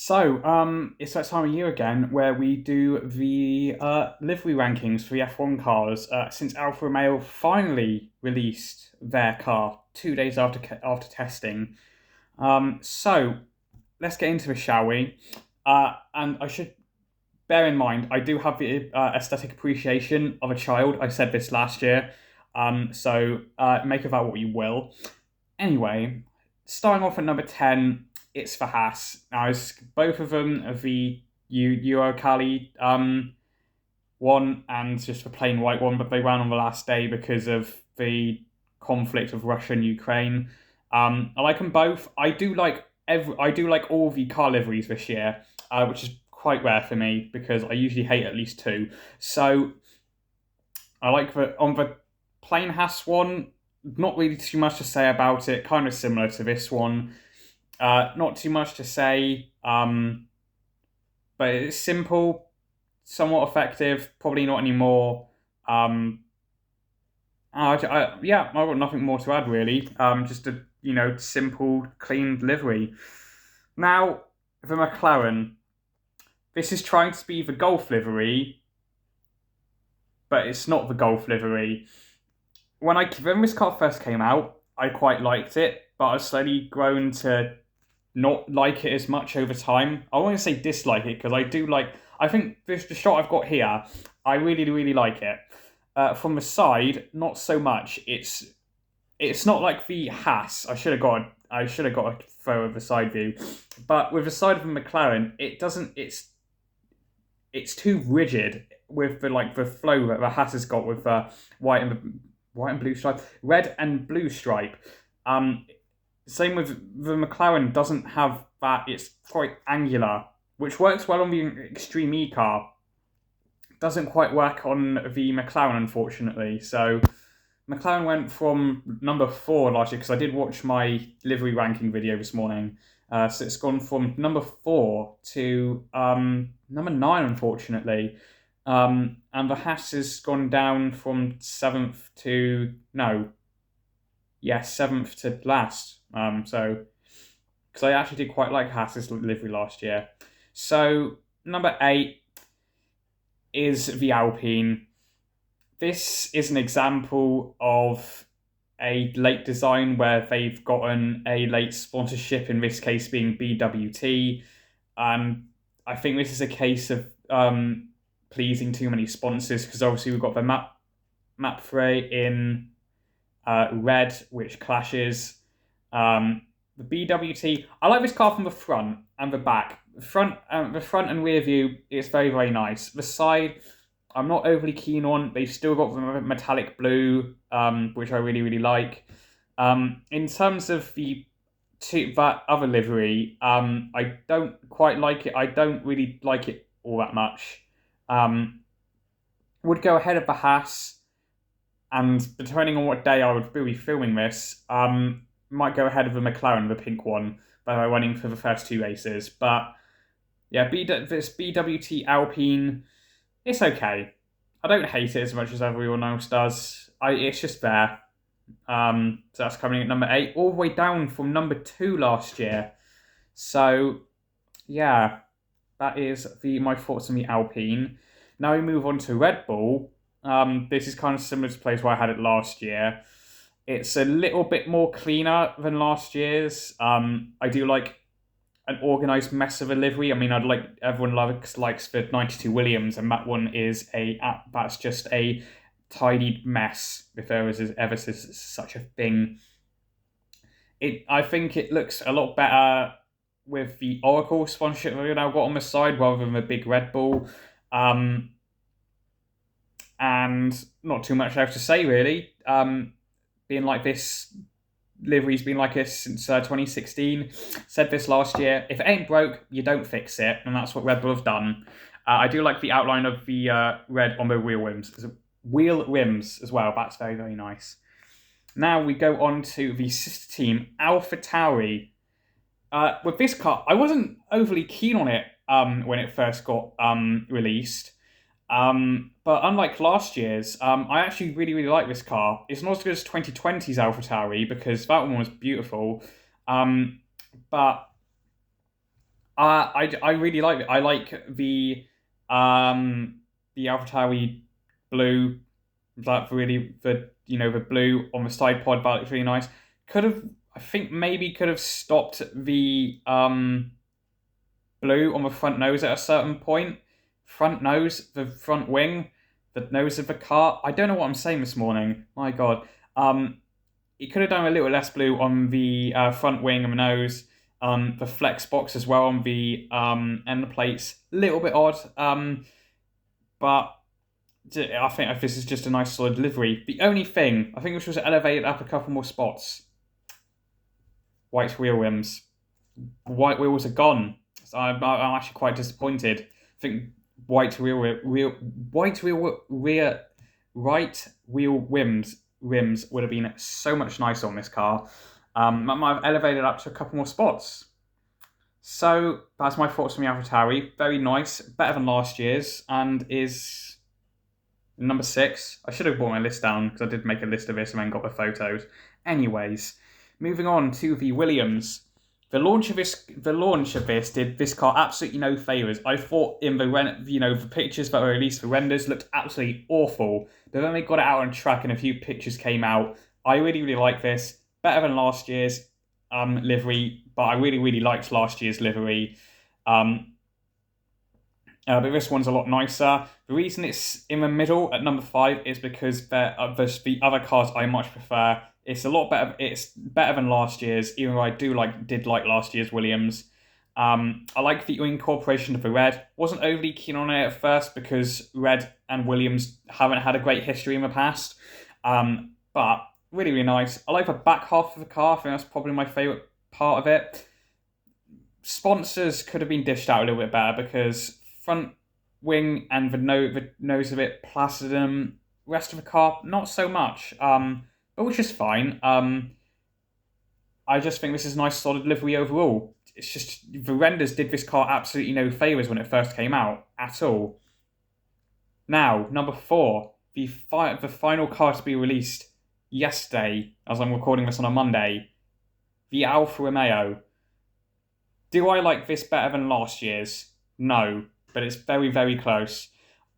It's that time of year again where we do the livery rankings for the F1 cars. Since Alfa Romeo finally released their car 2 days after testing. So let's get into it, shall we? And I should bear in mind I do have the aesthetic appreciation of a child. I said this last year. Make of that what you will. Anyway, starting off at number 10, it's for Haas. Now, both of them are the Euro Cali one and just the plain white one, but they ran on the last day because of the conflict of Russia and Ukraine. I like them both. I do like all the car liveries this year, which is quite rare for me because I usually hate at least two. So I like on the plain Haas one. Not really too much to say about it. Kind of similar to this one. Not too much to say, but it's simple, somewhat effective. Probably not anymore. I've got nothing more to add really. Just a simple, clean livery. Now the McLaren. This is trying to be the Golf livery, but it's not the Golf livery. When this car first came out, I quite liked it, but I've slowly grown to not like it as much over time. I want to say dislike it because I do like. I think the shot I've got here, I really really like it. From the side, not so much. It's not like the Haas. I should have got a photo of the side view, but with the side of the McLaren, it doesn't. It's too rigid with the flow that the Haas has got with the white and blue stripe, red and blue stripe. Same with the McLaren doesn't have that. It's quite angular, which works well on the Extreme E car. Doesn't quite work on the McLaren, unfortunately. So McLaren went from number 4 last year because I did watch my livery ranking video this morning. So it's gone from number 4 to number 9, unfortunately. And the Haas has gone down from 7th to 7th to last. Because I actually did quite like Haas's livery last year. So number 8 is the Alpine. This is an example of a late design where they've gotten a late sponsorship, in this case being BWT. And I think this is a case of pleasing too many sponsors because obviously we've got the Mapfre in red, which clashes. The BWT, I like this car from the front and the back. The front and rear view, it's very, very nice. The side, I'm not overly keen on. They've still got the metallic blue, which I really, really like. In terms of that other livery, I don't quite like it. I don't really like it all that much. Would go ahead of the Haas, and depending on what day I would be filming this, might go ahead of the McLaren, the pink one, by running for the first 2 races. But yeah, this BWT Alpine, it's okay. I don't hate it as much as everyone else does. It's just there. So that's coming at number 8, all the way down from number 2 last year. So yeah, that is my thoughts on the Alpine. Now we move on to Red Bull. This is kind of similar to the place where I had it last year. It's a little bit more cleaner than last year's. I do like an organised mess of a livery. I mean, everyone likes the 92 Williams, and that one is that's just a tidied mess, if there was ever such a thing. I think it looks a lot better with the Oracle sponsorship that we've now got on the side rather than the big Red Bull. And not too much else to say really. Being like this, livery's been like this since 2016. Said this last year. If it ain't broke, you don't fix it, and that's what Red Bull have done. I do like the outline of the red on the wheel rims as well. That's very, very nice. Now we go on to the sister team, Alfa Towie. With this car, I wasn't overly keen on it when it first got released. But unlike last year's, I actually really, really like this car. It's not as good as 2020's Alfa Towie because that one was beautiful. But I really like it. I like the AlphaTauri blue. That really the blue on the side pod bar looks really nice. Could have I think maybe could have stopped the blue on the front nose at a certain point. Front nose, the front wing, the nose of the car. I don't know what I'm saying this morning. My God. It could have done a little less blue on the front wing and the nose. The flex box as well on the end plates. A little bit odd. But I think this is just a nice solid livery. The only thing, I think this was elevated up a couple more spots. White wheel rims. White wheels are gone. So I'm actually quite disappointed. I think right wheel rims would have been so much nicer on this car. I might have elevated up to a couple more spots. So that's my thoughts on the AlphaTauri. Very nice, better than last year's, and is number 6. I should have brought my list down because I did make a list of this and then got the photos. Anyways, moving on to the Williams. The launch of this did this car absolutely no favours. I thought in the pictures that were released, the renders looked absolutely awful. But then they got it out on track and a few pictures came out. I really, really like this. Better than last year's livery, but I really, really liked last year's livery. But this one's a lot nicer. The reason it's in the middle at number 5 is because the other cars I much prefer. It's a lot better. It's better than last year's, even though I did like last year's Williams. I like the incorporation of the red. Wasn't overly keen on it at first because red and Williams haven't had a great history in the past. But really, really nice. I like the back half of the car. I think that's probably my favourite part of it. Sponsors could have been dished out a little bit better because front wing and the nose of it, platinum. Rest of the car, not so much. But which is fine. I just think this is a nice solid livery overall. It's just the renders did this car absolutely no favours when it first came out at all. Now, number 4, the final car to be released yesterday, as I'm recording this on a Monday, the Alfa Romeo. Do I like this better than last year's? No, but it's very, very close.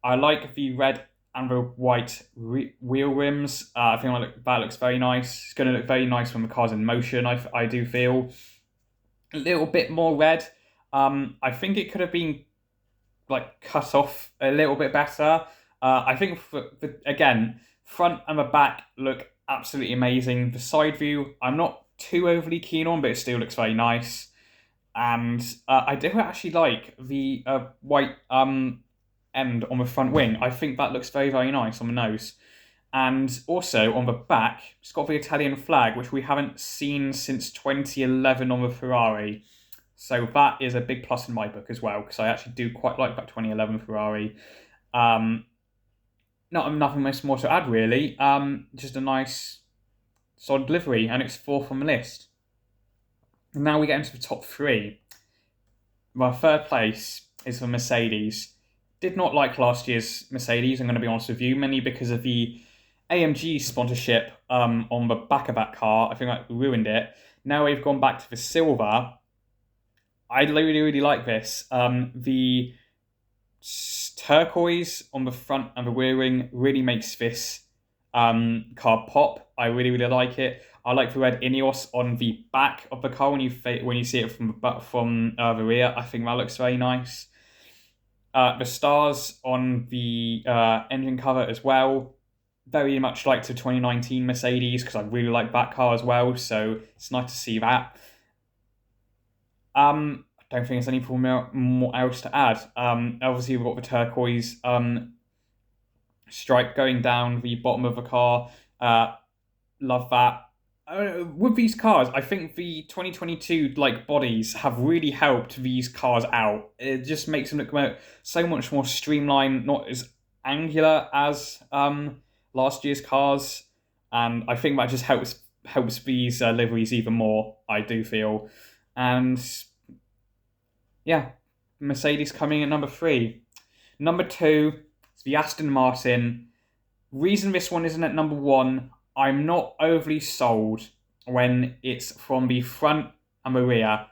I like the red and the white wheel rims. I think that looks very nice. It's going to look very nice when the car's in motion, I do feel. A little bit more red. I think it could have been cut off a little bit better. I think, again, front and the back look absolutely amazing. The side view, I'm not too overly keen on, but it still looks very nice. And I do actually like the white end on the front wing. I think that looks very, very nice on the nose. And also on the back, it's got the Italian flag, which we haven't seen since 2011 on the Ferrari. So that is a big plus in my book as well, because I actually do quite like that 2011 Ferrari. Nothing much more to add, really. Just a nice, solid livery, and it's 4th on the list. And now we get into the top 3. My third place is for Mercedes. Did not like last year's Mercedes, I'm going to be honest with you, mainly because of the AMG sponsorship on the back of that car. I think that ruined it. Now we've gone back to the silver. I really, really like this. The turquoise on the front and the rear wing really makes this car pop. I really, really like it. I like the red Ineos on the back of the car when you see it from the rear. I think that looks very nice. The stars on the engine cover as well. Very much like the 2019 Mercedes, because I really like that car as well. So it's nice to see that. I don't think there's anything more else to add. Obviously, we've got the turquoise stripe going down the bottom of the car. Love that. With these cars, I think the 2022 bodies have really helped these cars out. It just makes them look so much more streamlined, not as angular as last year's cars, and I think that just helps these liveries even more, I do feel. And yeah, Mercedes coming at number 3. Number 2 is the Aston Martin. Reason this one isn't at number 1, I'm not overly sold when it's from the front and the rear.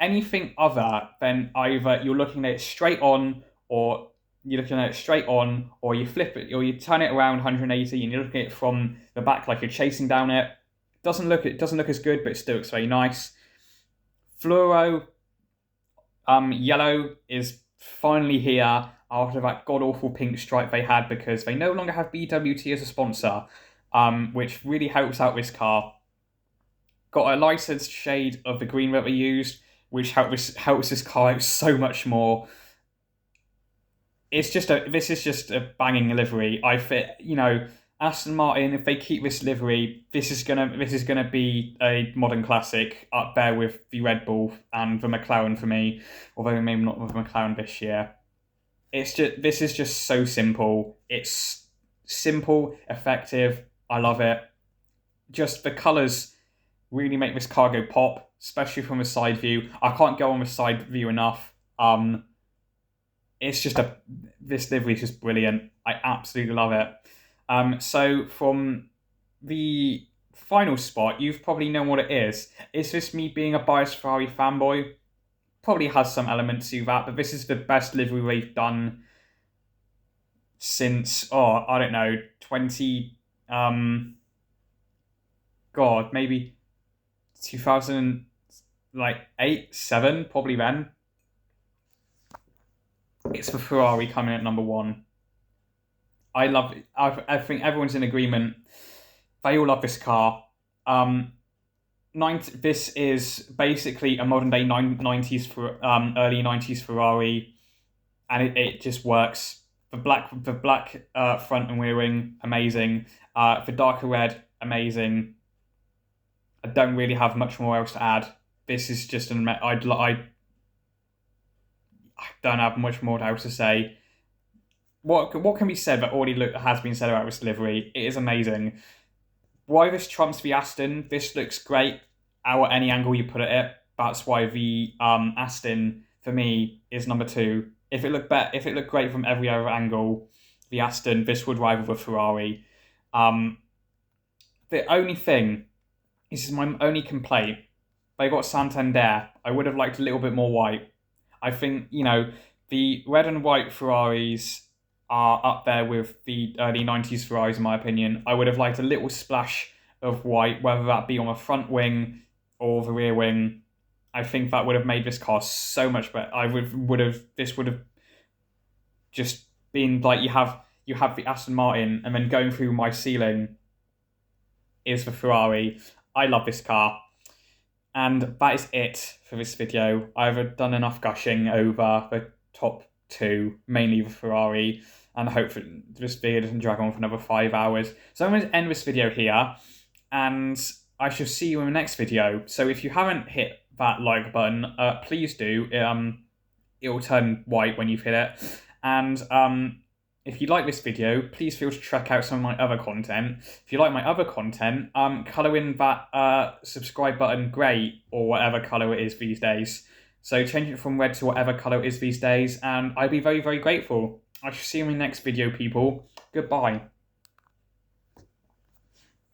anything other than either you're looking at it straight on, or you're looking at it straight on, or you flip it, or you turn it around 180 and you're looking at it from the back like you're chasing down it. It doesn't look as good, but it still looks very nice. Fluoro yellow is finally here after that god-awful pink stripe they had, because they no longer have BWT as a sponsor, which really helps out this car. Got a licensed shade of the green that we used, which helps this car out so much more. This is just a banging livery. Aston Martin, if they keep this livery, this is gonna be a modern classic, up there with the Red Bull and the McLaren for me, although maybe not with the McLaren this year. This is just so simple. It's simple, effective. I love it. Just the colours really make this car go pop, especially from a side view. I can't go on the side view enough. This livery is just brilliant. I absolutely love it. So from the final spot, you've probably known what it is. Is this me being a biased Ferrari fanboy? Probably has some elements to that, but this is the best livery they've done since, I don't know, 20... maybe 2008, 7, probably then. It's the Ferrari coming at number 1. I love it. I think everyone's in agreement. They all love this car. This is basically a modern day 90s for early 90s Ferrari, and it just works. The black front and rear wing, amazing. The darker red, amazing. I don't really have much more else to add. This is just I don't have much more else to say. What can be said that already has been said about this delivery? It is amazing. Why this trumps the Aston? This looks great at any angle you put at it. That's why the Aston for me is number 2. If it looked great from every other angle, the Aston, this would rival the Ferrari. The only thing, this is my only complaint. They got Santander. I would have liked a little bit more white. I think, the red and white Ferraris are up there with the early 90s Ferraris, in my opinion. I would have liked a little splash of white, whether that be on the front wing or the rear wing. I think that would have made this car so much better. This would have just been like, you have the Aston Martin, and then going through my ceiling is the Ferrari. I love this car. And that is it for this video. I've done enough gushing over the top 2, mainly the Ferrari, and I hope that this video doesn't drag on for another 5 hours. So I'm going to end this video here, and I shall see you in the next video. So if you haven't hit that like button, please do. It will turn white when you've hit it. And if you like this video, please feel to check out some of my other content. If you like my other content, colour in that subscribe button grey, or whatever colour it is these days. So change it from red to whatever colour it is these days, and I'd be very, very grateful. I shall see you in the next video, people. Goodbye.